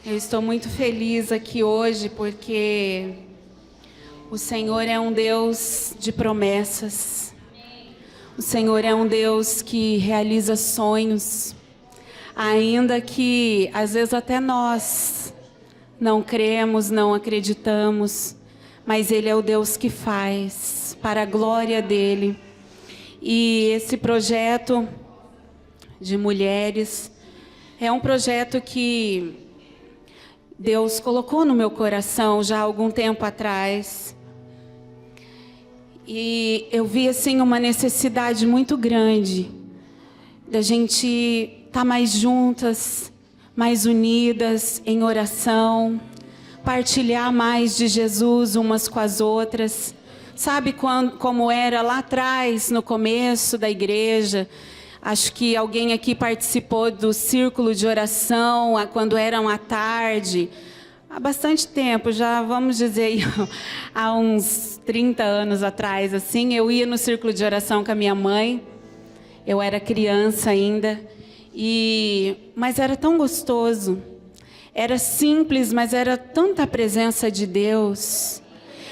Eu estou muito feliz aqui hoje porque o Senhor é um Deus de promessas. O Senhor é um Deus que realiza sonhos, ainda que às vezes até nós não cremos, não acreditamos, mas Ele é o Deus que faz para a glória dEle. E esse projeto de mulheres é um projeto que Deus colocou no meu coração já há algum tempo atrás. E eu vi assim uma necessidade muito grande da gente estar mais juntas, mais unidas em oração, partilhar mais de Jesus umas com as outras. Sabe como era lá atrás, no começo da igreja? Acho que alguém aqui participou do círculo de oração, quando eram à tarde. Há bastante tempo, já vamos dizer, há uns 30 anos atrás, assim, eu ia no círculo de oração com a minha mãe. Eu era criança ainda, mas era tão gostoso. Era simples, mas era tanta presença de Deus.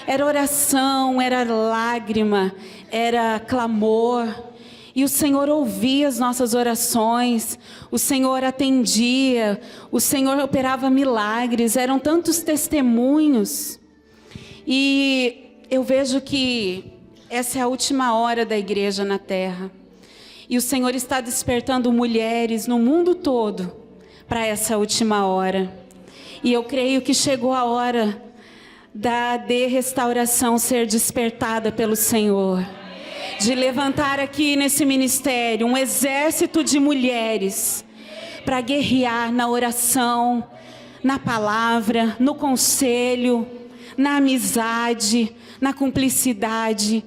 Era oração, era lágrima, era clamor. E o Senhor ouvia as nossas orações, o Senhor atendia, o Senhor operava milagres, eram tantos testemunhos. E eu vejo que essa é a última hora da igreja na terra. E o Senhor está despertando mulheres no mundo todo para essa última hora. E eu creio que chegou a hora da restauração ser despertada pelo Senhor. De levantar aqui nesse ministério um exército de mulheres para guerrear na oração, na palavra, no conselho, na amizade, na cumplicidade,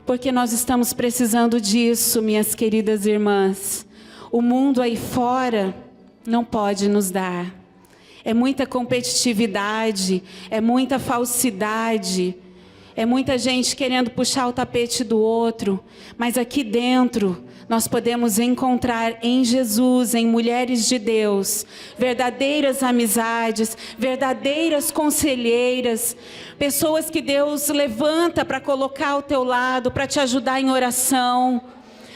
porque nós estamos precisando disso, minhas queridas irmãs. O mundo aí fora não pode nos dar. É muita competitividade, é muita falsidade. É muita gente querendo puxar o tapete do outro, mas aqui dentro nós podemos encontrar em Jesus, em mulheres de Deus, verdadeiras amizades, verdadeiras conselheiras, pessoas que Deus levanta para colocar ao teu lado, para te ajudar em oração,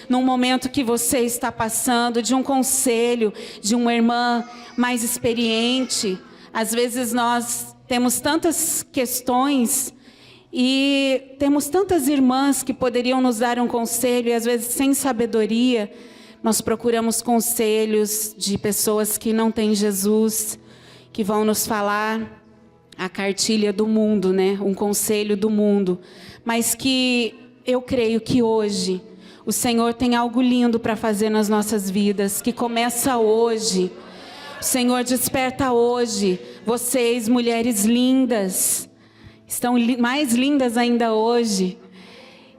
num momento que você está passando, de um conselho, de uma irmã mais experiente. Às vezes nós temos tantas questões e temos tantas irmãs que poderiam nos dar um conselho, e às vezes sem sabedoria, nós procuramos conselhos de pessoas que não têm Jesus, que vão nos falar a cartilha do mundo, né? Um conselho do mundo. Mas que eu creio que hoje o Senhor tem algo lindo para fazer nas nossas vidas, que começa hoje. O Senhor desperta hoje vocês, mulheres lindas, estão mais lindas ainda hoje.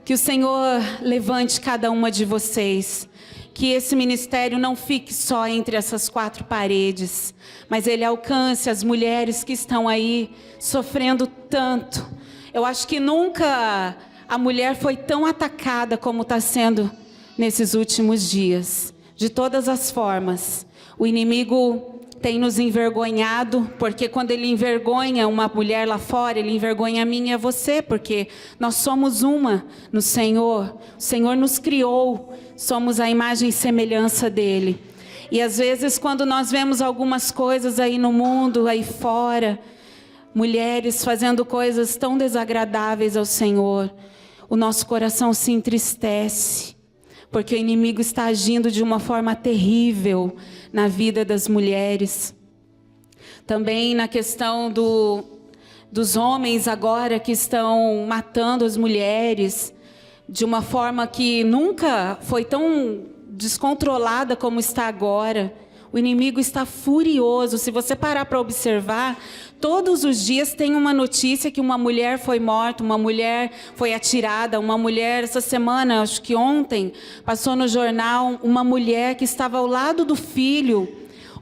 Que o Senhor levante cada uma de vocês. Que esse ministério não fique só entre essas quatro paredes, mas ele alcance as mulheres que estão aí sofrendo tanto. Eu acho que nunca a mulher foi tão atacada como está sendo nesses últimos dias. De todas as formas. O inimigo tem nos envergonhado, porque quando ele envergonha uma mulher lá fora, ele envergonha a mim e a você, porque nós somos uma no Senhor. O Senhor nos criou, somos a imagem e semelhança dele. E às vezes quando nós vemos algumas coisas aí no mundo, aí fora, mulheres fazendo coisas tão desagradáveis ao Senhor, o nosso coração se entristece, porque o inimigo está agindo de uma forma terrível na vida das mulheres. Também na questão dos homens agora que estão matando as mulheres de uma forma que nunca foi tão descontrolada como está agora. O inimigo está furioso. Se você parar para observar, todos os dias tem uma notícia que uma mulher foi morta, uma mulher foi atirada, uma mulher, essa semana, acho que ontem, passou no jornal, uma mulher que estava ao lado do filho.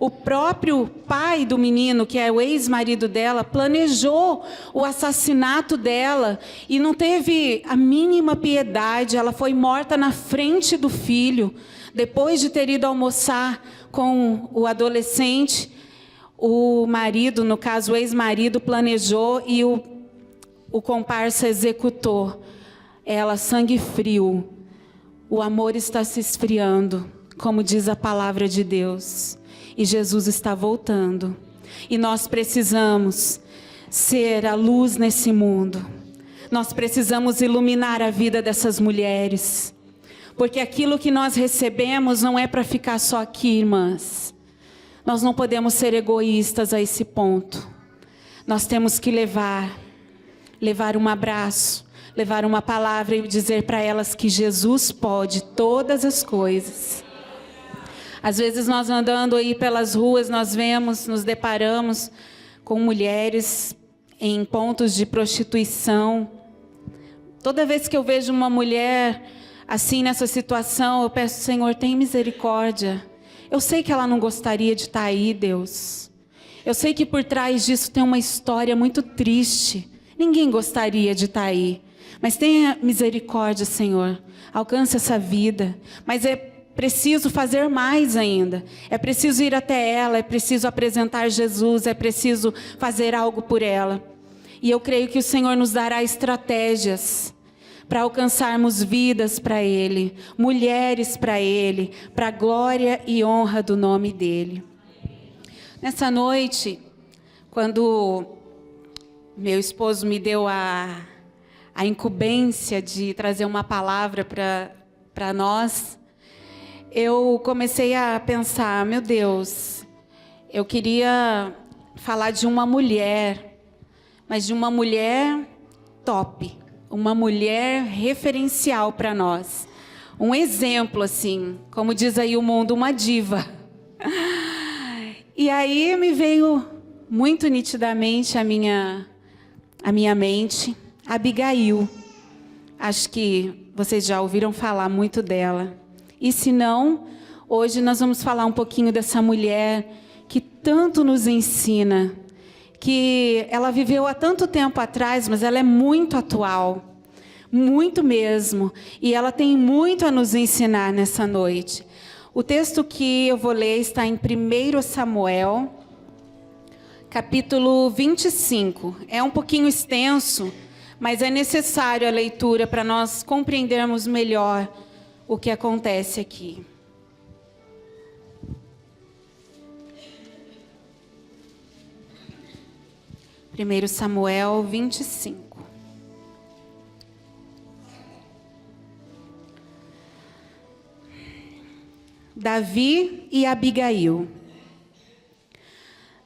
O próprio pai do menino, que é o ex-marido dela, planejou o assassinato dela e não teve a mínima piedade. Ela foi morta na frente do filho, depois de ter ido almoçar com o adolescente. o marido, no caso o ex-marido, planejou e o comparsa executou. Ela, sangue frio. O amor está se esfriando, como diz a palavra de Deus. E Jesus está voltando. E nós precisamos ser a luz nesse mundo. Nós precisamos iluminar a vida dessas mulheres. Porque aquilo que nós recebemos não é para ficar só aqui, irmãs. Nós não podemos ser egoístas a esse ponto. Nós temos que levar um abraço, levar uma palavra e dizer para elas que Jesus pode todas as coisas. Às vezes nós andando aí pelas ruas, nós vemos, nos deparamos com mulheres em pontos de prostituição. Toda vez que eu vejo uma mulher assim nessa situação, eu peço, Senhor, tem misericórdia. Eu sei que ela não gostaria de estar aí, Deus. Eu sei que por trás disso tem uma história muito triste. Ninguém gostaria de estar aí. Mas tenha misericórdia, Senhor. Alcance essa vida. Mas é preciso fazer mais ainda. É preciso ir até ela, é preciso apresentar Jesus, é preciso fazer algo por ela. E eu creio que o Senhor nos dará estratégias para alcançarmos vidas para Ele, mulheres para Ele, para a glória e honra do nome dEle. Nessa noite, quando meu esposo me deu a incumbência de trazer uma palavra para nós, eu comecei a pensar, meu Deus, eu queria falar de uma mulher, mas de uma mulher top, uma mulher referencial para nós, um exemplo assim, como diz aí o mundo, uma diva. E aí me veio muito nitidamente a minha mente, Abigail. Acho que vocês já ouviram falar muito dela. E se não, hoje nós vamos falar um pouquinho dessa mulher que tanto nos ensina, que ela viveu há tanto tempo atrás, mas ela é muito atual, muito mesmo, e ela tem muito a nos ensinar nessa noite. O texto que eu vou ler está em 1 Samuel, capítulo 25. É um pouquinho extenso, mas é necessário a leitura para nós compreendermos melhor o que acontece aqui. Primeiro Samuel 25. Davi e Abigail.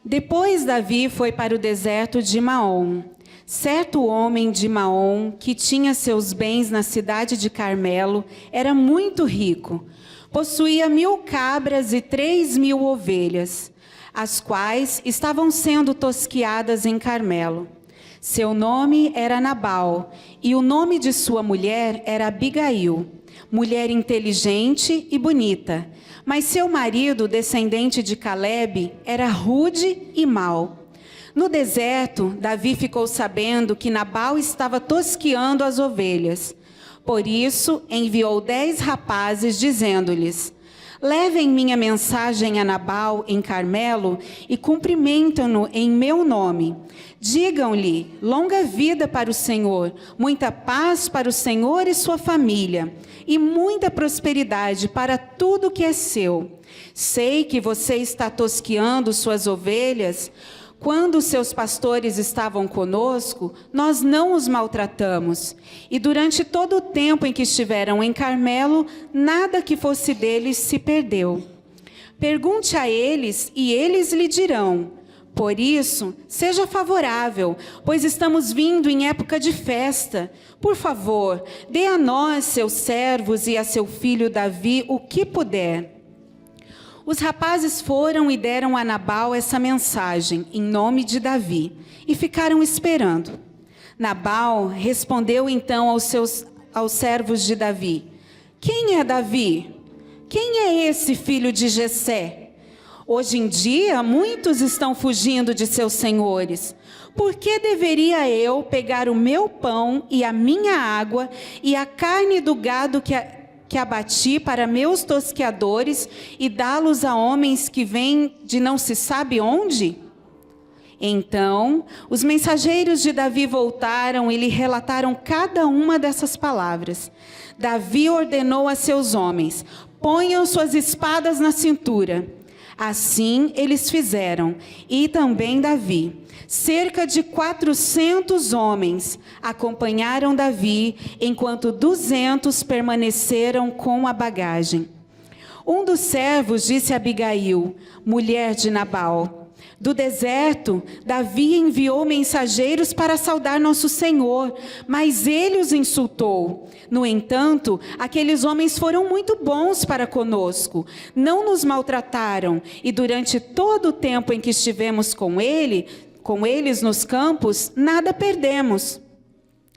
Depois Davi foi para o deserto de Maom. Certo homem de Maom, que tinha seus bens na cidade de Carmelo, era muito rico. Possuía 1000 cabras e 3000 ovelhas, as quais estavam sendo tosquiadas em Carmelo. Seu nome era Nabal, e o nome de sua mulher era Abigail, mulher inteligente e bonita. Mas seu marido, descendente de Calebe, era rude e mau. No deserto, Davi ficou sabendo que Nabal estava tosquiando as ovelhas. Por isso, enviou 10 rapazes, dizendo-lhes: levem minha mensagem a Nabal em Carmelo e cumprimentam-no em meu nome. Digam-lhe: longa vida para o Senhor, muita paz para o Senhor e sua família, e muita prosperidade para tudo que é seu. Sei que você está tosquiando suas ovelhas. Quando seus pastores estavam conosco, nós não os maltratamos. E durante todo o tempo em que estiveram em Carmelo, nada que fosse deles se perdeu. Pergunte a eles e eles lhe dirão. Por isso, seja favorável, pois estamos vindo em época de festa. Por favor, dê a nós, seus servos, e a seu filho Davi o que puder. Os rapazes foram e deram a Nabal essa mensagem, em nome de Davi, e ficaram esperando. Nabal respondeu então aos servos de Davi: quem é Davi? Quem é esse filho de Jessé? Hoje em dia, muitos estão fugindo de seus senhores. Por que deveria eu pegar o meu pão e a minha água e a carne do gado que abati para meus tosqueadores e dá-los a homens que vêm de não se sabe onde? Então, os mensageiros de Davi voltaram e lhe relataram cada uma dessas palavras. Davi ordenou a seus homens: ponham suas espadas na cintura. Assim eles fizeram, e também Davi. Cerca de 400 homens acompanharam Davi, enquanto 200 permaneceram com a bagagem. Um dos servos disse a Abigail, mulher de Nabal: do deserto, Davi enviou mensageiros para saudar nosso Senhor, mas ele os insultou. No entanto, aqueles homens foram muito bons para conosco, não nos maltrataram, e durante todo o tempo em que estivemos com eles nos campos, nada perdemos.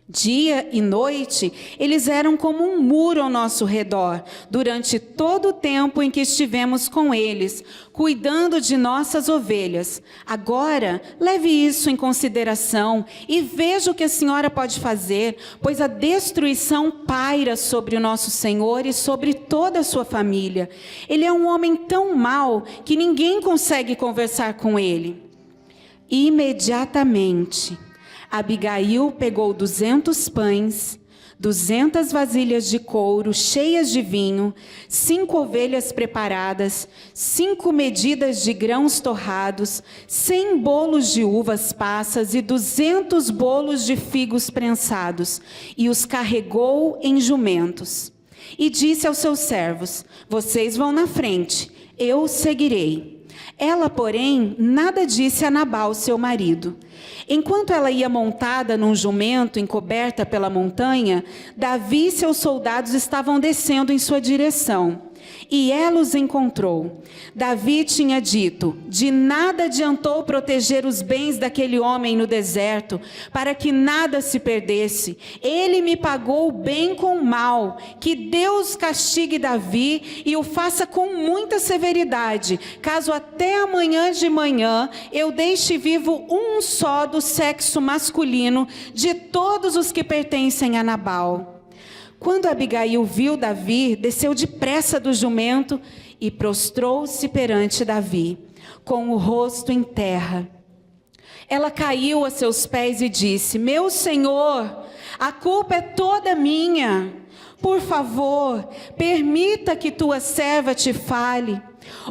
Dia e noite, eles eram como um muro ao nosso redor, durante todo o tempo em que estivemos com eles, cuidando de nossas ovelhas. Agora, leve isso em consideração e veja o que a senhora pode fazer, pois a destruição paira sobre o nosso Senhor e sobre toda a sua família. Ele é um homem tão mau que ninguém consegue conversar com ele. Imediatamente, Abigail pegou 200 pães, 200 vasilhas de couro cheias de vinho, 5 ovelhas preparadas, 5 medidas de grãos torrados, 100 bolos de uvas passas e 200 bolos de figos prensados, e os carregou em jumentos. E disse aos seus servos: vocês vão na frente, eu seguirei. Ela, porém, nada disse a Nabal, seu marido. Enquanto ela ia montada num jumento encoberta pela montanha, Davi e seus soldados estavam descendo em sua direção. E ela os encontrou. Davi tinha dito: de nada adiantou proteger os bens daquele homem no deserto, para que nada se perdesse. Ele me pagou o bem com o mal. Que Deus castigue Davi e o faça com muita severidade, caso até amanhã de manhã eu deixe vivo um só do sexo masculino de todos os que pertencem a Nabal. Quando Abigail viu Davi, desceu depressa do jumento e prostrou-se perante Davi, com o rosto em terra. Ela caiu a seus pés e disse: meu senhor, a culpa é toda minha. Por favor, permita que tua serva te fale.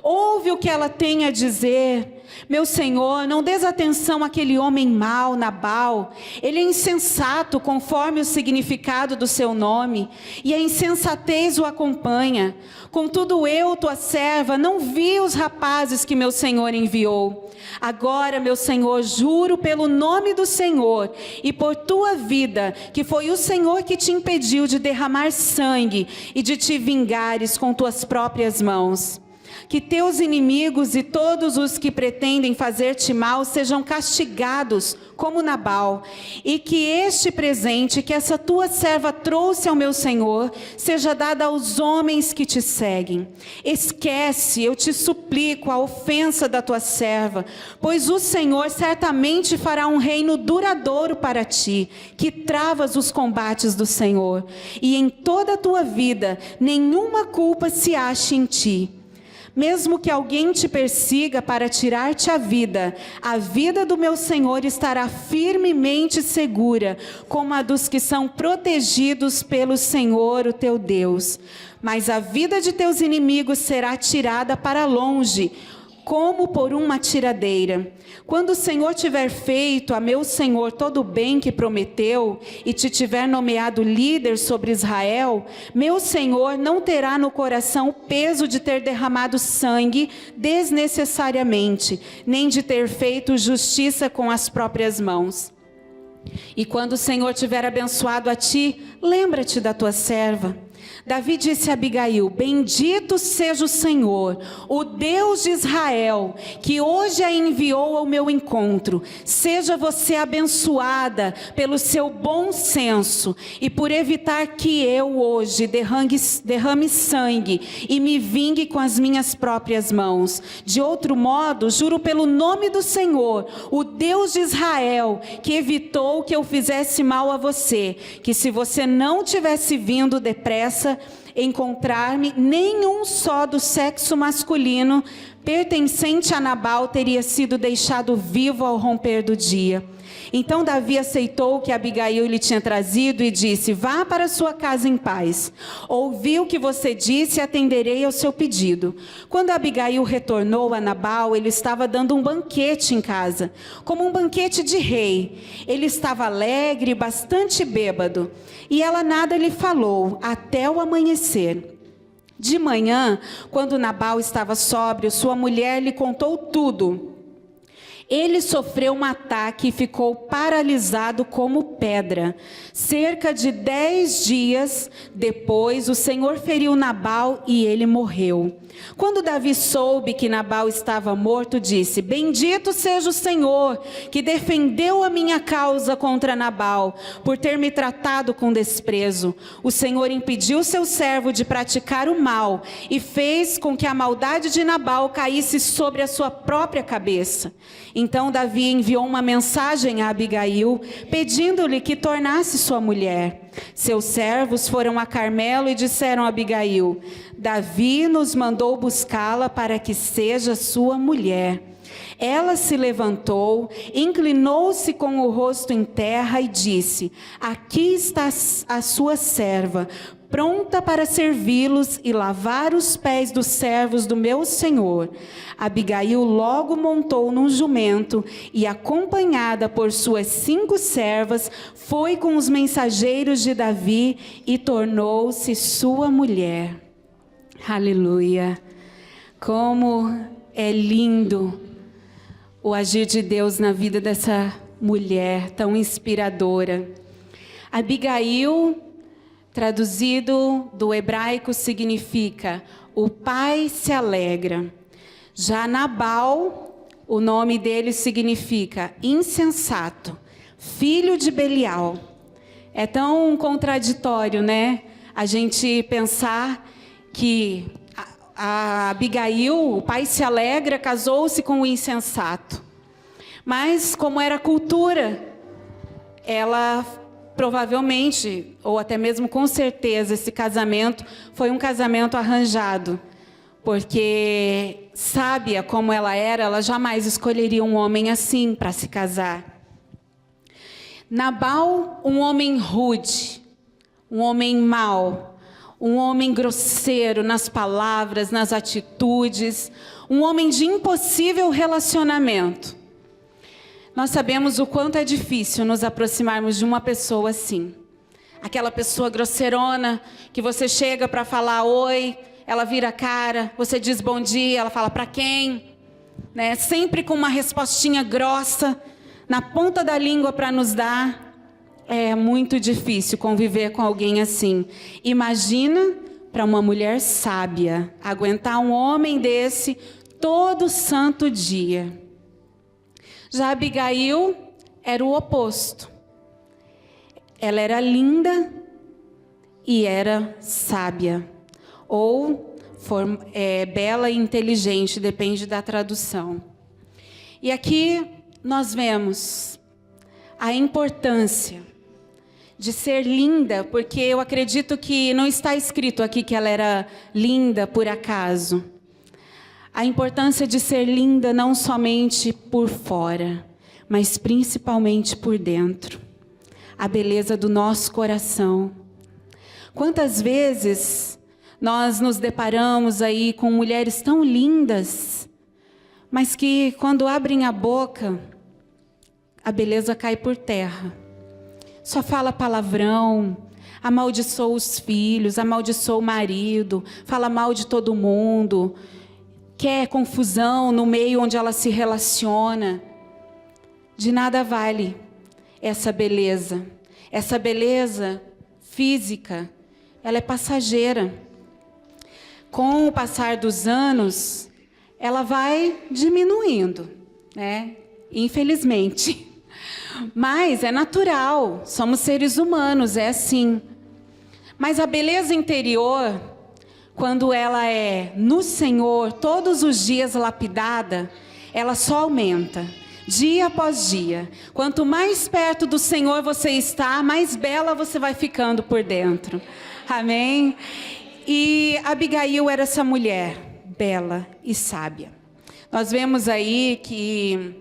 Ouve o que ela tem a dizer. Meu senhor, não des atenção àquele homem mau, Nabal. Ele é insensato, conforme o significado do seu nome, e a insensatez o acompanha. Contudo eu, tua serva, não vi os rapazes que meu senhor enviou. Agora, meu senhor, juro pelo nome do Senhor e por tua vida, que foi o Senhor que te impediu de derramar sangue e de te vingares com tuas próprias mãos. Que teus inimigos e todos os que pretendem fazer-te mal sejam castigados como Nabal, e que este presente que essa tua serva trouxe ao meu senhor seja dado aos homens que te seguem. Esquece, eu te suplico, a ofensa da tua serva, pois o Senhor certamente fará um reino duradouro para ti, que travas os combates do Senhor, e em toda a tua vida nenhuma culpa se ache em ti. Mesmo que alguém te persiga para tirar-te a vida do meu Senhor estará firmemente segura, como a dos que são protegidos pelo Senhor, o teu Deus. Mas a vida de teus inimigos será tirada para longe, como por uma tiradeira. Quando o Senhor tiver feito a meu Senhor todo o bem que prometeu, e te tiver nomeado líder sobre Israel, meu Senhor não terá no coração o peso de ter derramado sangue desnecessariamente, nem de ter feito justiça com as próprias mãos. E quando o Senhor tiver abençoado a ti, lembra-te da tua serva. Davi disse a Abigail: bendito seja o Senhor, o Deus de Israel, que hoje a enviou ao meu encontro. Seja você abençoada pelo seu bom senso e por evitar que eu hoje derrame sangue e me vingue com as minhas próprias mãos. De outro modo, juro pelo nome do Senhor, o Deus de Israel, que evitou que eu fizesse mal a você, que se você não tivesse vindo depressa, encontrar-me, nenhum só do sexo masculino pertencente a Nabal teria sido deixado vivo ao romper do dia. Então Davi aceitou o que Abigail lhe tinha trazido e disse: vá para sua casa em paz. Ouvi o que você disse e atenderei ao seu pedido. Quando Abigail retornou a Nabal, ele estava dando um banquete em casa, como um banquete de rei. Ele estava alegre e bastante bêbado, e ela nada lhe falou, até o amanhecer. De manhã, quando Nabal estava sóbrio, sua mulher lhe contou tudo. Ele sofreu um ataque e ficou paralisado como pedra. Cerca de 10 dias depois, o Senhor feriu Nabal e ele morreu. Quando Davi soube que Nabal estava morto, disse: bendito seja o Senhor, que defendeu a minha causa contra Nabal, por ter me tratado com desprezo. O Senhor impediu seu servo de praticar o mal e fez com que a maldade de Nabal caísse sobre a sua própria cabeça. Então Davi enviou uma mensagem a Abigail, pedindo-lhe que tornasse sua mulher. Seus servos foram a Carmelo e disseram a Abigail: Davi nos mandou buscá-la para que seja sua mulher. Ela se levantou, inclinou-se com o rosto em terra e disse: aqui está a sua serva, pronta para servi-los e lavar os pés dos servos do meu senhor. Abigail logo montou num jumento e, acompanhada por suas 5 servas, foi com os mensageiros de Davi e tornou-se sua mulher. Aleluia! Como é lindo o agir de Deus na vida dessa mulher tão inspiradora. Abigail, traduzido do hebraico, significa o pai se alegra. Já Nabal, o nome dele significa insensato, filho de Belial. É tão contraditório, né? A gente pensar que a Abigail, o pai se alegra, casou-se com o insensato. Mas como era cultura, ela provavelmente, ou até mesmo com certeza, esse casamento foi um casamento arranjado. Porque, sábia como ela jamais escolheria um homem assim para se casar. Nabal, um homem rude, um homem mau, um homem grosseiro nas palavras, nas atitudes, um homem de impossível relacionamento. Nós sabemos o quanto é difícil nos aproximarmos de uma pessoa assim. Aquela pessoa grosseirona, que você chega para falar oi, ela vira a cara, você diz bom dia, ela fala para quem? Né? Sempre com uma respostinha grossa, na ponta da língua para nos dar. É muito difícil conviver com alguém assim. Imagina para uma mulher sábia, aguentar um homem desse todo santo dia. Já Abigail era o oposto. Ela era linda e era sábia. Ou bela e inteligente, depende da tradução. E aqui nós vemos a importância de ser linda, porque eu acredito que não está escrito aqui que ela era linda por acaso. A importância de ser linda não somente por fora, mas principalmente por dentro. A beleza do nosso coração. Quantas vezes nós nos deparamos aí com mulheres tão lindas, mas que quando abrem a boca, a beleza cai por terra. Só fala palavrão, amaldiçoa os filhos, amaldiçoa o marido, fala mal de todo mundo, quer confusão no meio onde ela se relaciona. De nada vale essa beleza. Essa beleza física, ela é passageira. Com o passar dos anos, ela vai diminuindo, né? Infelizmente. Mas é natural, somos seres humanos, é assim. Mas a beleza interior, quando ela é no Senhor, todos os dias lapidada, ela só aumenta, dia após dia. Quanto mais perto do Senhor você está, mais bela você vai ficando por dentro. Amém? E Abigail era essa mulher bela e sábia. Nós vemos aí que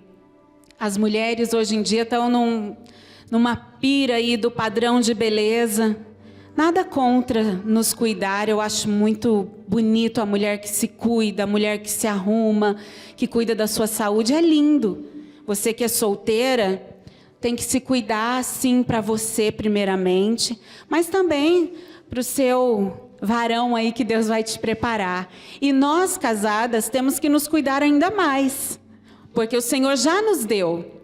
as mulheres hoje em dia estão numa pira aí do padrão de beleza. Nada contra nos cuidar, eu acho muito bonito a mulher que se cuida, a mulher que se arruma, que cuida da sua saúde, é lindo. Você que é solteira, tem que se cuidar sim para você primeiramente, mas também para o seu varão aí que Deus vai te preparar. E nós casadas temos que nos cuidar ainda mais, porque o Senhor já nos deu.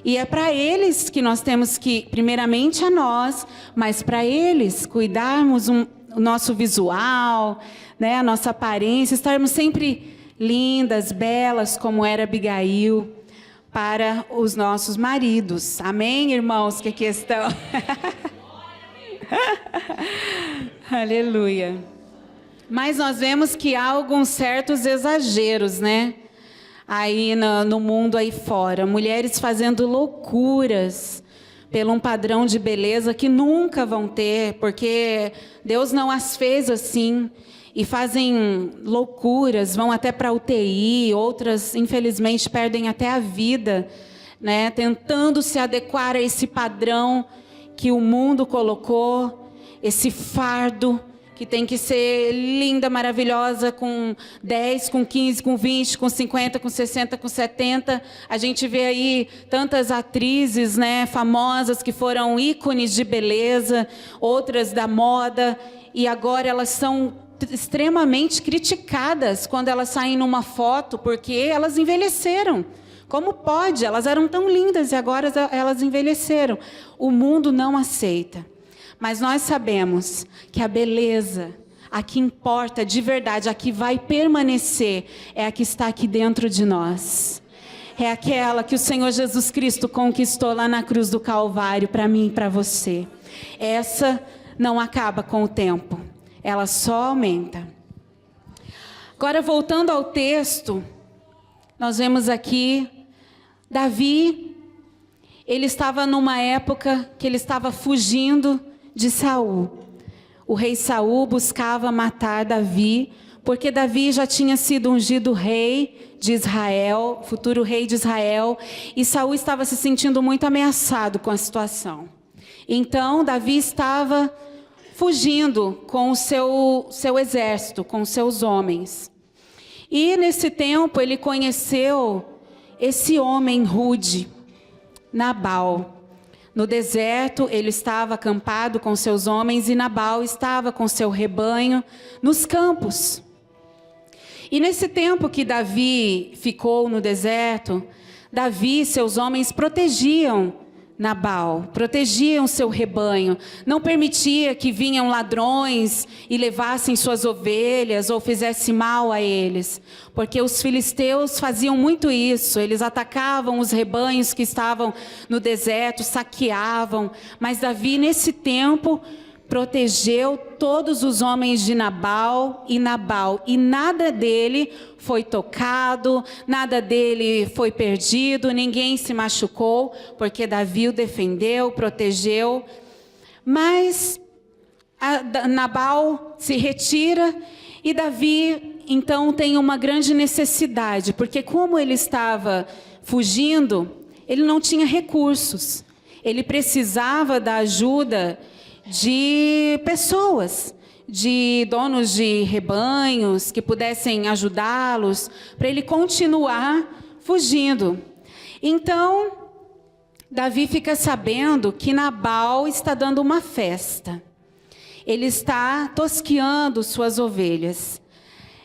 E é para eles que nós temos que, primeiramente a nós, mas para eles cuidarmos o nosso visual, né, a nossa aparência, estarmos sempre lindas, belas, como era Abigail, para os nossos maridos. Amém, irmãos, que aqui estão? Aleluia. Mas nós vemos que há alguns certos exageros, né? Aí no mundo aí fora, mulheres fazendo loucuras pelo um padrão de beleza que nunca vão ter, porque Deus não as fez assim, e fazem loucuras, vão até para UTI, outras infelizmente perdem até a vida, né, tentando se adequar a esse padrão que o mundo colocou, esse fardo que tem que ser linda, maravilhosa, com 10, com 15, com 20, com 50, com 60, com 70. A gente vê aí tantas atrizes, né, famosas que foram ícones de beleza, outras da moda, e agora elas são extremamente criticadas quando elas saem numa foto, porque elas envelheceram. Como pode? Elas eram tão lindas e agora elas envelheceram. O mundo não aceita. Mas nós sabemos que a beleza, a que importa de verdade, a que vai permanecer, é a que está aqui dentro de nós. É aquela que o Senhor Jesus Cristo conquistou lá na cruz do Calvário para mim e para você. Essa não acaba com o tempo, ela só aumenta. Agora, voltando ao texto, nós vemos aqui Davi, ele estava numa época que ele estava fugindo de Saul. O rei Saul buscava matar Davi, porque Davi já tinha sido ungido rei de Israel, futuro rei de Israel, e Saul estava se sentindo muito ameaçado com a situação. Então Davi estava fugindo com o seu exército, com os seus homens. E nesse tempo ele conheceu esse homem rude, Nabal. No deserto, ele estava acampado com seus homens e Nabal estava com seu rebanho nos campos. E nesse tempo que Davi ficou no deserto, Davi e seus homens protegiam Nabal, protegiam seu rebanho, não permitia que vinham ladrões e levassem suas ovelhas ou fizessem mal a eles, porque os filisteus faziam muito isso, eles atacavam os rebanhos que estavam no deserto, saqueavam, mas Davi nesse tempo protegeu todos os homens de Nabal, e nada dele foi tocado, nada dele foi perdido, ninguém se machucou, porque Davi o defendeu, protegeu. Mas Nabal se retira e Davi então tem uma grande necessidade, porque como ele estava fugindo, ele não tinha recursos, ele precisava da ajuda de pessoas, de donos de rebanhos que pudessem ajudá-los para ele continuar fugindo. Então, Davi fica sabendo que Nabal está dando uma festa. Ele está tosqueando suas ovelhas.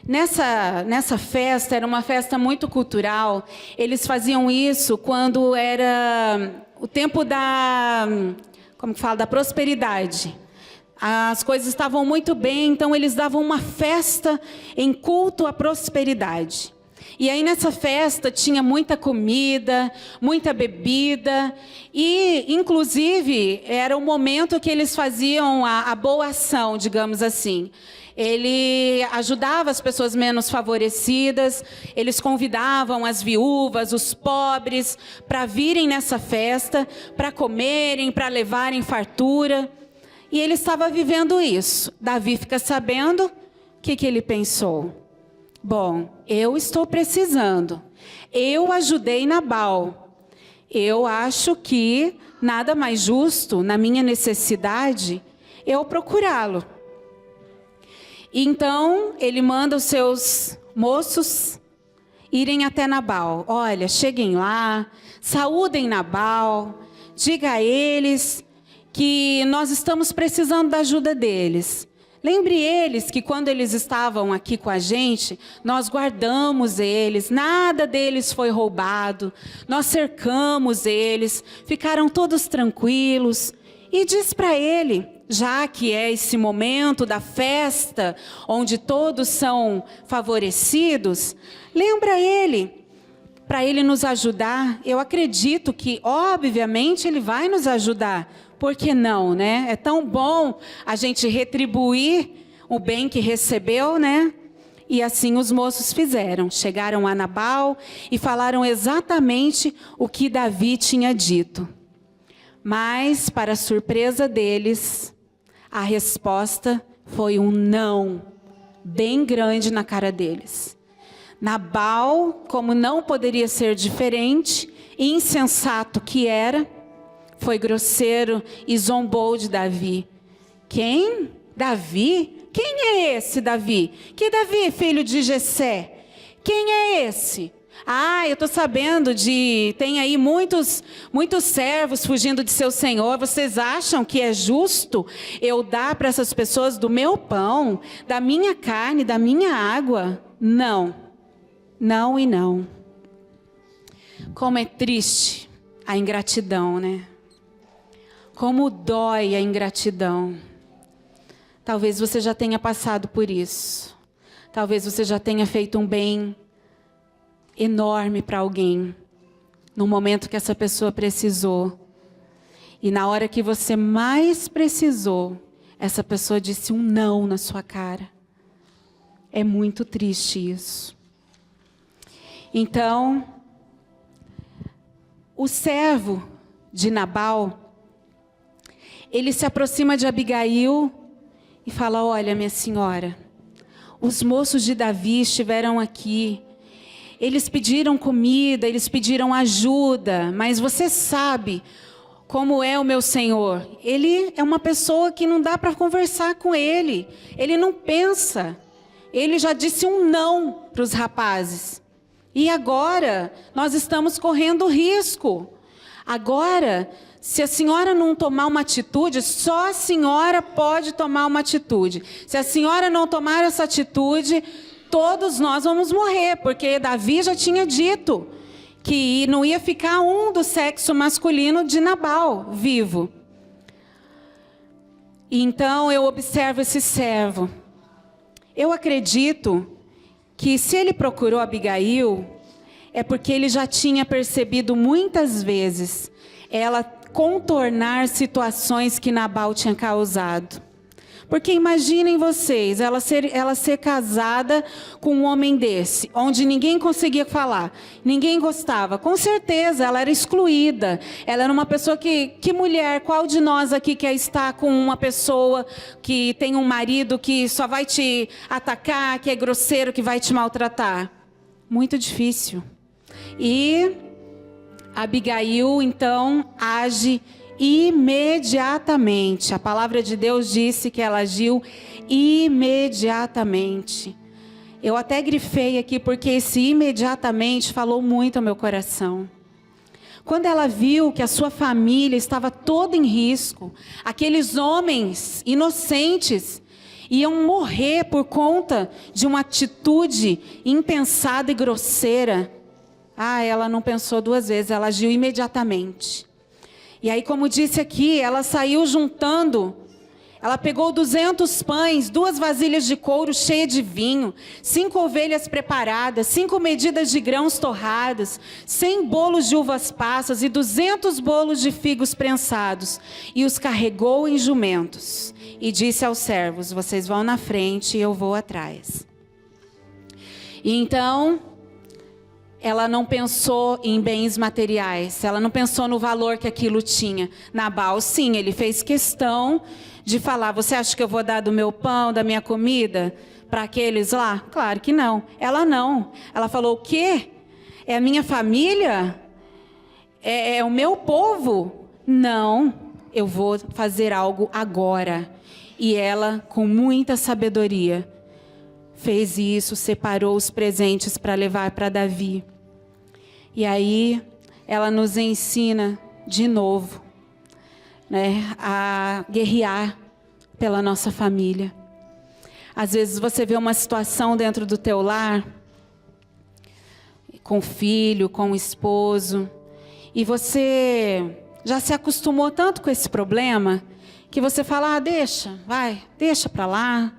Nessa festa, era uma festa muito cultural, eles faziam isso quando era o tempo da prosperidade. As coisas estavam muito bem, então eles davam uma festa em culto à prosperidade. E aí nessa festa tinha muita comida, muita bebida, e inclusive era o momento que eles faziam a boa ação, digamos assim. Ele ajudava as pessoas menos favorecidas, eles convidavam as viúvas, os pobres, para virem nessa festa, para comerem, para levarem fartura. E ele estava vivendo isso. Davi fica sabendo, o que ele pensou? Bom, eu estou precisando. Eu ajudei Nabal. Eu acho que nada mais justo, na minha necessidade, eu procurá-lo. Então, ele manda os seus moços irem até Nabal. Olha, cheguem lá, saúdem Nabal, diga a eles que nós estamos precisando da ajuda deles. Lembre eles que quando eles estavam aqui com a gente, nós guardamos eles, nada deles foi roubado, nós cercamos eles, ficaram todos tranquilos. E diz para ele, já que é esse momento da festa, onde todos são favorecidos, lembra ele, para ele nos ajudar. Eu acredito que, obviamente, ele vai nos ajudar. Por que não, né? É tão bom a gente retribuir o bem que recebeu, né? E assim os moços fizeram. Chegaram a Nabal e falaram exatamente o que Davi tinha dito. Mas, para surpresa deles, a resposta foi um não bem grande na cara deles. Nabal, como não poderia ser diferente, insensato que era, foi grosseiro e zombou de Davi. Quem? Davi? Quem é esse Davi? Que Davi, filho de Jessé? Quem é esse? Ah, eu estou sabendo tem aí muitos servos fugindo de seu senhor. Vocês acham que é justo eu dar para essas pessoas do meu pão, da minha carne, da minha água? Não, não e não. Como é triste a ingratidão, né? Como dói a ingratidão. Talvez você já tenha passado por isso. Talvez você já tenha feito um bem enorme para alguém, no momento que essa pessoa precisou. E na hora que você mais precisou, essa pessoa disse um não na sua cara. É muito triste isso. Então, o servo de Nabal, ele se aproxima de Abigail e fala: olha, minha senhora, os moços de Davi estiveram aqui. Eles pediram comida, eles pediram ajuda, mas você sabe como é o meu senhor. Ele é uma pessoa que não dá para conversar com ele. Ele não pensa. Ele já disse um não para os rapazes. E agora nós estamos correndo risco. Agora, se a senhora não tomar uma atitude, só a senhora pode tomar uma atitude. Se a senhora não tomar essa atitude, todos nós vamos morrer, porque Davi já tinha dito que não ia ficar um do sexo masculino de Nabal vivo. Então eu observo esse servo. Eu acredito que se ele procurou Abigail, é porque ele já tinha percebido muitas vezes ela contornar situações que Nabal tinha causado. Porque imaginem vocês, ela ser casada com um homem desse, onde ninguém conseguia falar, ninguém gostava. Com certeza, ela era excluída. Ela era uma pessoa que mulher, qual de nós aqui quer estar com uma pessoa que tem um marido que só vai te atacar, que é grosseiro, que vai te maltratar? Muito difícil. E Abigail, então, age imediatamente. A palavra de Deus disse que ela agiu imediatamente. Eu até grifei aqui porque esse imediatamente falou muito ao meu coração. Quando ela viu que a sua família estava toda em risco, aqueles homens inocentes iam morrer por conta de uma atitude impensada e grosseira, ela não pensou duas vezes, ela agiu imediatamente. E aí, como disse aqui, ela saiu juntando, ela pegou 200 pães, 2 vasilhas de couro cheias de vinho, 5 ovelhas preparadas, 5 medidas de grãos torrados, 100 bolos de uvas passas e 200 bolos de figos prensados, e os carregou em jumentos. E disse aos servos: vocês vão na frente e eu vou atrás. E então, ela não pensou em bens materiais, ela não pensou no valor que aquilo tinha. Nabal, sim, ele fez questão De falar, você acha que eu vou dar do meu pão, da minha comida para aqueles lá? Claro que não. Ela não. Ela falou, o quê? É a minha família? É o meu povo? Não, eu vou fazer algo agora. E ela, com muita sabedoria, fez isso, separou os presentes para levar para Davi. E aí, ela nos ensina de novo, né, a guerrear pela nossa família. Às vezes você vê uma situação dentro do teu lar, com o filho, com o esposo, e você já se acostumou tanto com esse problema, que você fala, deixa para lá.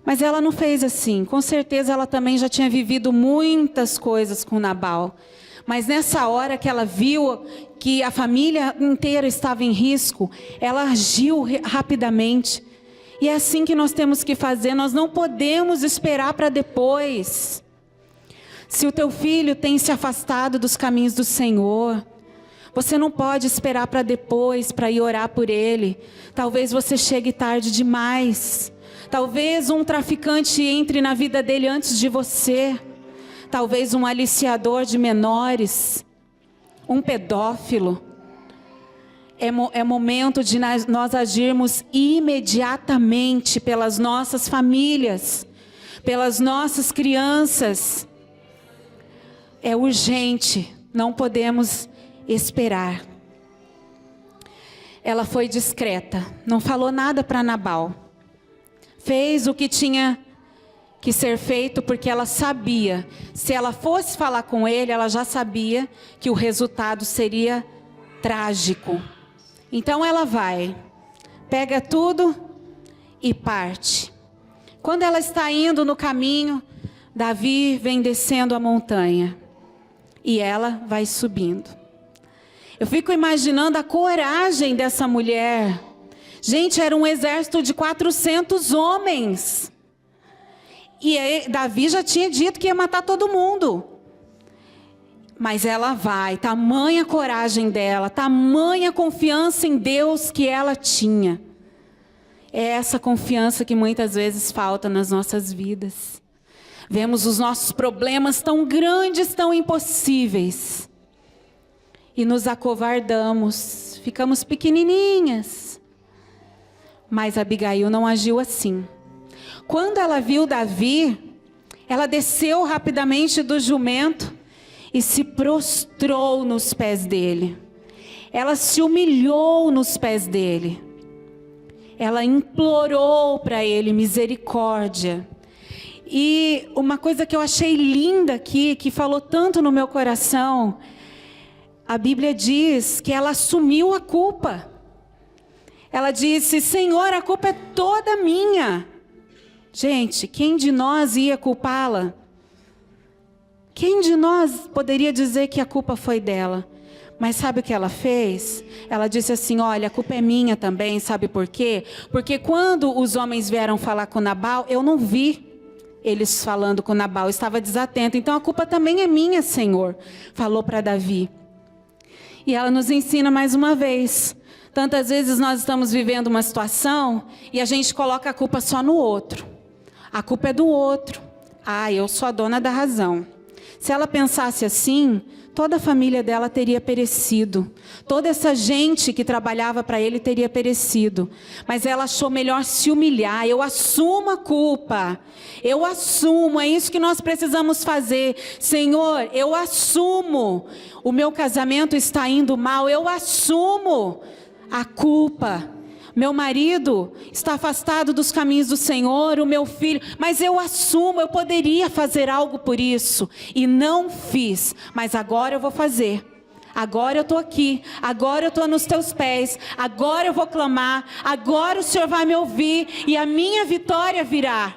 Mas ela não fez assim. Com certeza ela também já tinha vivido muitas coisas com Nabal. Mas nessa hora que ela viu que a família inteira estava em risco, ela agiu rapidamente. E é assim que nós temos que fazer, nós não podemos esperar para depois. Se o teu filho tem se afastado dos caminhos do Senhor, você não pode esperar para depois, para ir orar por ele. Talvez você chegue tarde demais. Talvez um traficante entre na vida dele antes de você. Talvez um aliciador de menores. Um pedófilo. É momento de nós agirmos imediatamente pelas nossas famílias. Pelas nossas crianças. É urgente. Não podemos esperar. Ela foi discreta. Não falou nada para Nabal. Fez o que tinha que ser feito, porque ela sabia, se ela fosse falar com ele, ela já sabia que o resultado seria trágico. Então ela vai, pega tudo e parte. Quando ela está indo no caminho, Davi vem descendo a montanha e ela vai subindo. Eu fico imaginando a coragem dessa mulher. Gente, era um exército de 400 homens. E aí, Davi já tinha dito que ia matar todo mundo. Mas ela vai, tamanha coragem dela, tamanha confiança em Deus que ela tinha. É essa confiança que muitas vezes falta nas nossas vidas. Vemos os nossos problemas tão grandes, tão impossíveis. E nos acovardamos, ficamos pequenininhas. Mas Abigail não agiu assim. Quando ela viu Davi, ela desceu rapidamente do jumento e se prostrou nos pés dele. Ela se humilhou nos pés dele. Ela implorou para ele misericórdia. E uma coisa que eu achei linda aqui, que falou tanto no meu coração, a Bíblia diz que ela assumiu a culpa. Ela disse, Senhor, a culpa é toda minha. Gente, quem de nós ia culpá-la? Quem de nós poderia dizer que a culpa foi dela? Mas sabe o que ela fez? Ela disse assim, olha, a culpa é minha também, sabe por quê? Porque quando os homens vieram falar com Nabal, eu não vi eles falando com Nabal, eu estava desatento. Então a culpa também é minha, Senhor, falou para Davi. E ela nos ensina mais uma vez. Tantas vezes nós estamos vivendo uma situação e a gente coloca a culpa só no outro. A culpa é do outro. Eu sou a dona da razão. Se ela pensasse assim, toda a família dela teria perecido. Toda essa gente que trabalhava para ele teria perecido. Mas ela achou melhor se humilhar. Eu assumo a culpa. Eu assumo, é isso que nós precisamos fazer. Senhor, eu assumo. O meu casamento está indo mal, eu assumo a culpa. Meu marido está afastado dos caminhos do Senhor, o meu filho, mas eu assumo, eu poderia fazer algo por isso e não fiz, mas agora eu vou fazer. Agora eu estou aqui, agora eu estou nos teus pés, agora eu vou clamar, agora o Senhor vai me ouvir e a minha vitória virá.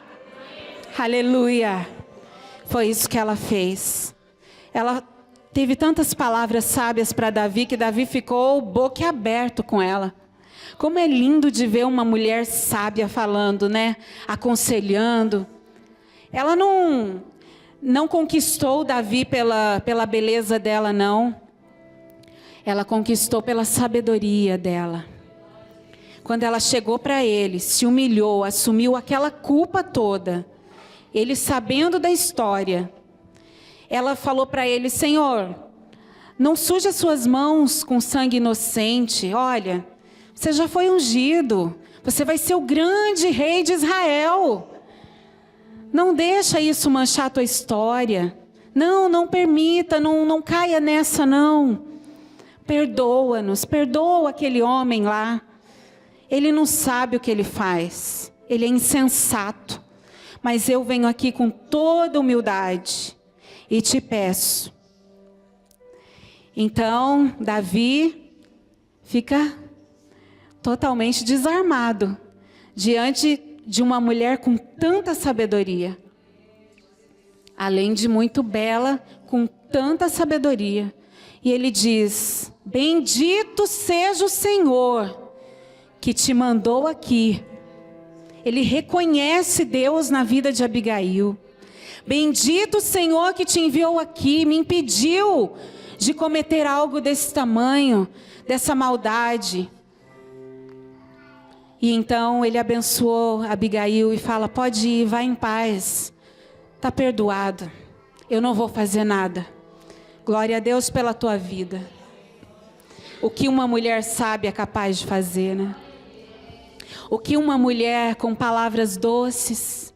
Aleluia. Foi isso que ela fez. Ela teve tantas palavras sábias para Davi, que Davi ficou boquiaberto com ela. Como é lindo de ver uma mulher sábia falando, né? Aconselhando. Ela não conquistou Davi pela beleza dela, não. Ela conquistou pela sabedoria dela. quando ela chegou para ele, se humilhou, assumiu aquela culpa toda, ele sabendo da história, ela falou para ele: Senhor, não suje as suas mãos com sangue inocente. Olha, você já foi ungido. Você vai ser o grande rei de Israel. Não deixa isso manchar a tua história. Não permita, não caia nessa não. Perdoa-nos, perdoa aquele homem lá. Ele não sabe o que ele faz. Ele é insensato. Mas eu venho aqui com toda humildade e te peço. Então, Davi fica totalmente desarmado diante de uma mulher com tanta sabedoria. Além de muito bela, com tanta sabedoria. E ele diz: bendito seja o Senhor que te mandou aqui. Ele reconhece Deus na vida de Abigail. Bendito o Senhor que te enviou aqui, me impediu de cometer algo desse tamanho, dessa maldade. E então ele abençoou Abigail e fala: pode ir, vai em paz, está perdoado, eu não vou fazer nada. Glória a Deus pela tua vida. O que uma mulher sábia é capaz de fazer, né? O que uma mulher com palavras doces,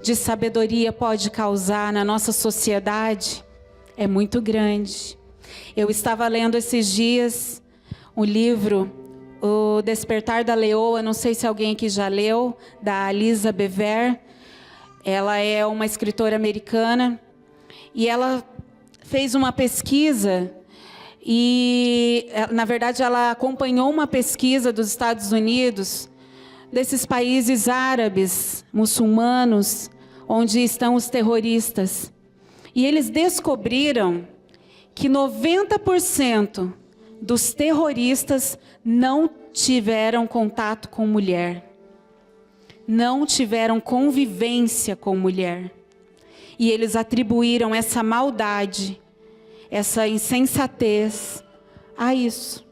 de sabedoria pode causar na nossa sociedade é muito grande. Eu estava lendo esses dias um livro, O Despertar da Leoa, não sei se alguém aqui já leu, da Alisa Bever. Ela é uma escritora americana e ela fez uma pesquisa e, na verdade, ela acompanhou uma pesquisa dos Estados Unidos, desses países árabes, muçulmanos, onde estão os terroristas. E eles descobriram que 90% dos terroristas não tiveram contato com mulher. Não tiveram convivência com mulher. E eles atribuíram essa maldade, essa insensatez a isso.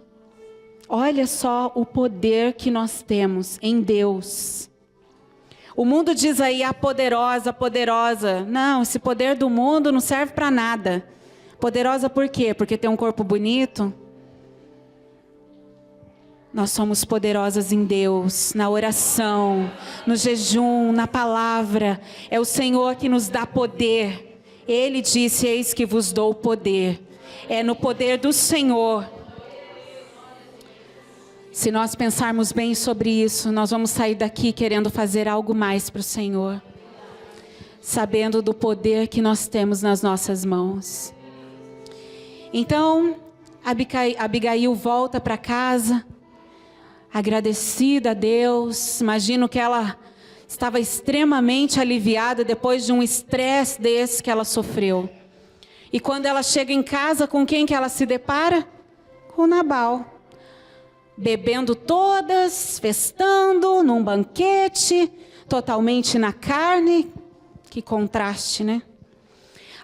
Olha só o poder que nós temos em Deus. O mundo diz aí, a poderosa, poderosa. Não, esse poder do mundo não serve para nada. Poderosa por quê? Porque tem um corpo bonito? Nós somos poderosas em Deus, na oração, no jejum, na palavra. É o Senhor que nos dá poder. Ele disse: eis que vos dou poder. É no poder do Senhor. Se nós pensarmos bem sobre isso, nós vamos sair daqui querendo fazer algo mais para o Senhor, sabendo do poder que nós temos nas nossas mãos. Então, Abigail volta para casa, agradecida a Deus. Imagino que ela estava extremamente aliviada depois de um estresse desse que ela sofreu. E quando ela chega em casa, com quem que ela se depara? Com Nabal. Bebendo todas, festando, num banquete, totalmente na carne. Que contraste, né?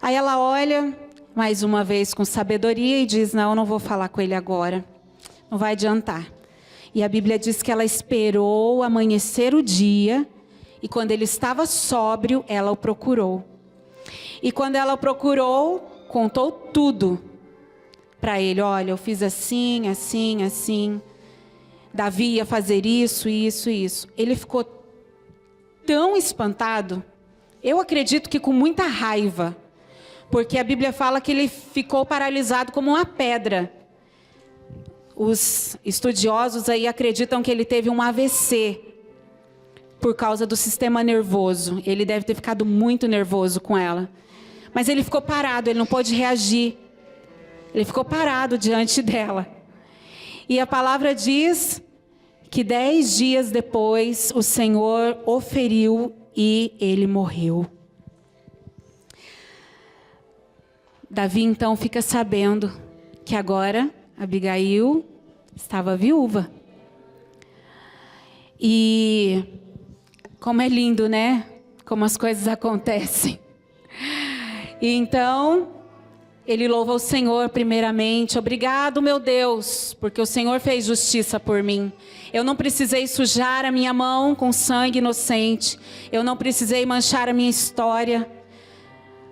Aí ela olha, mais uma vez com sabedoria, e diz: não vou falar com ele agora. Não vai adiantar. E a Bíblia diz que ela esperou amanhecer o dia, e quando ele estava sóbrio, ela o procurou. E quando ela o procurou, contou tudo para ele. Olha, eu fiz assim, assim, assim. Davi ia fazer isso, isso, isso. Ele ficou tão espantado, eu acredito que com muita raiva, porque a Bíblia fala que ele ficou paralisado como uma pedra. Os estudiosos aí acreditam que ele teve um AVC por causa do sistema nervoso. Ele deve ter ficado muito nervoso com ela. Mas ele ficou parado, ele não pôde reagir. Ele ficou parado diante dela. E a palavra diz que 10 dias depois o Senhor o feriu e ele morreu. Davi então fica sabendo que agora Abigail estava viúva. E como é lindo, né? Como as coisas acontecem. E então ele louva o Senhor primeiramente. Obrigado, meu Deus, porque o Senhor fez justiça por mim. Eu não precisei sujar a minha mão com sangue inocente. Eu não precisei manchar a minha história.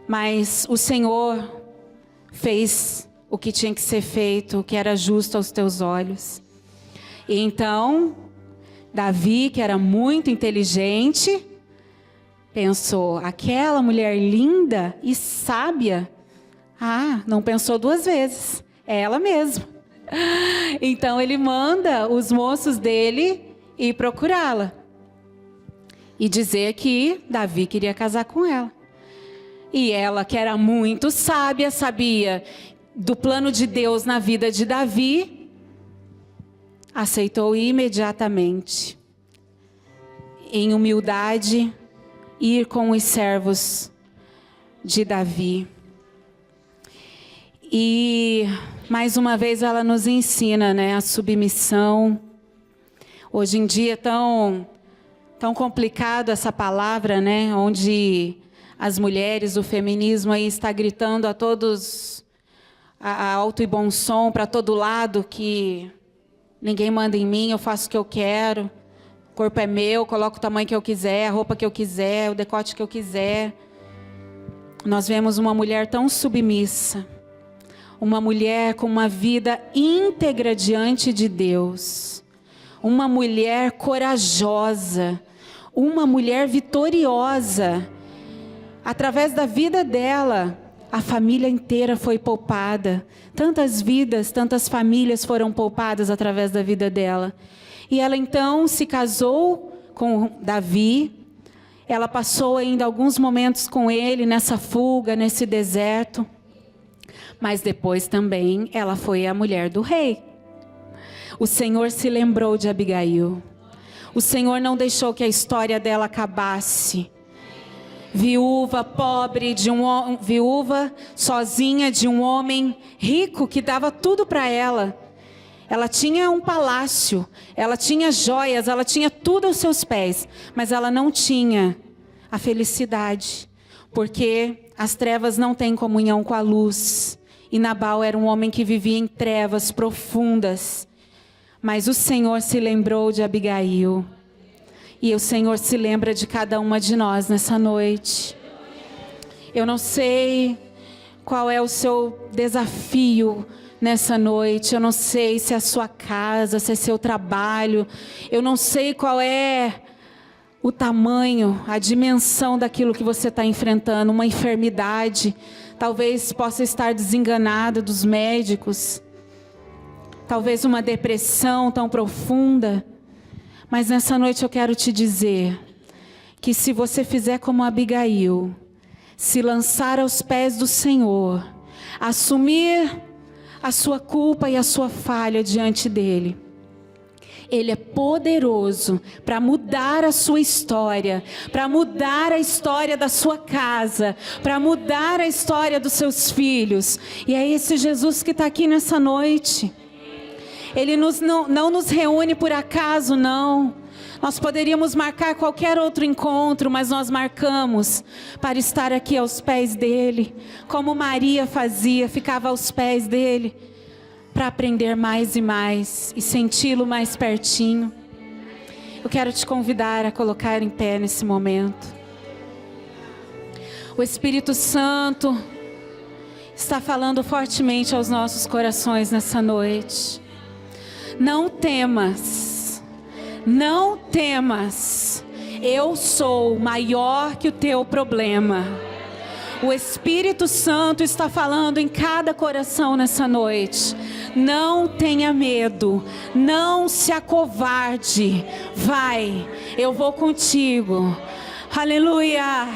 Mas o Senhor fez o que tinha que ser feito, o que era justo aos teus olhos. E então, Davi, que era muito inteligente, pensou, aquela mulher linda e sábia, não pensou duas vezes, é ela mesma. Então ele manda os moços dele ir procurá-la e dizer que Davi queria casar com ela. E ela, que era muito sábia, sabia do plano de Deus na vida de Davi, aceitou imediatamente, em humildade, ir com os servos de Davi. E mais uma vez ela nos ensina, né, a submissão. Hoje em dia é tão complicado essa palavra, né, onde as mulheres, o feminismo aí está gritando a todos, a alto e bom som, para todo lado, que ninguém manda em mim, eu faço o que eu quero, o corpo é meu, coloco o tamanho que eu quiser, a roupa que eu quiser, o decote que eu quiser. Nós vemos uma mulher tão submissa, uma mulher com uma vida íntegra diante de Deus, uma mulher corajosa, uma mulher vitoriosa. Através da vida dela, a família inteira foi poupada. Tantas vidas, tantas famílias foram poupadas através da vida dela. E ela então se casou com Davi. Ela passou ainda alguns momentos com ele nessa fuga, nesse deserto. Mas depois também ela foi a mulher do rei. O Senhor se lembrou de Abigail. O Senhor não deixou que a história dela acabasse. Viúva, pobre, viúva sozinha de um homem rico que dava tudo para ela. Ela tinha um palácio, ela tinha joias, ela tinha tudo aos seus pés, mas ela não tinha a felicidade, porque as trevas não têm comunhão com a luz. E Nabal era um homem que vivia em trevas profundas. Mas o Senhor se lembrou de Abigail. E o Senhor se lembra de cada uma de nós nessa noite. Eu não sei qual é o seu desafio nessa noite. Eu não sei se é a sua casa, se é seu trabalho. Eu não sei qual é o tamanho, a dimensão daquilo que você está enfrentando. Uma enfermidade. Talvez possa estar desenganado dos médicos. Talvez uma depressão tão profunda. Mas nessa noite eu quero te dizer que se você fizer como Abigail, se lançar aos pés do Senhor, assumir a sua culpa e a sua falha diante dele, Ele é poderoso para mudar a sua história, para mudar a história da sua casa, para mudar a história dos seus filhos. E é esse Jesus que está aqui nessa noite. Ele não nos reúne por acaso, não. Nós poderíamos marcar qualquer outro encontro, mas nós marcamos para estar aqui aos pés dele. Como Maria fazia, ficava aos pés dele, para aprender mais e mais e senti-lo mais pertinho. Eu quero te convidar a colocar em pé nesse momento. O Espírito Santo está falando fortemente aos nossos corações nessa noite. Não temas, não temas, eu sou maior que o teu problema. O Espírito Santo está falando em cada coração nessa noite. Não tenha medo, não se acovarde, vai, eu vou contigo, aleluia.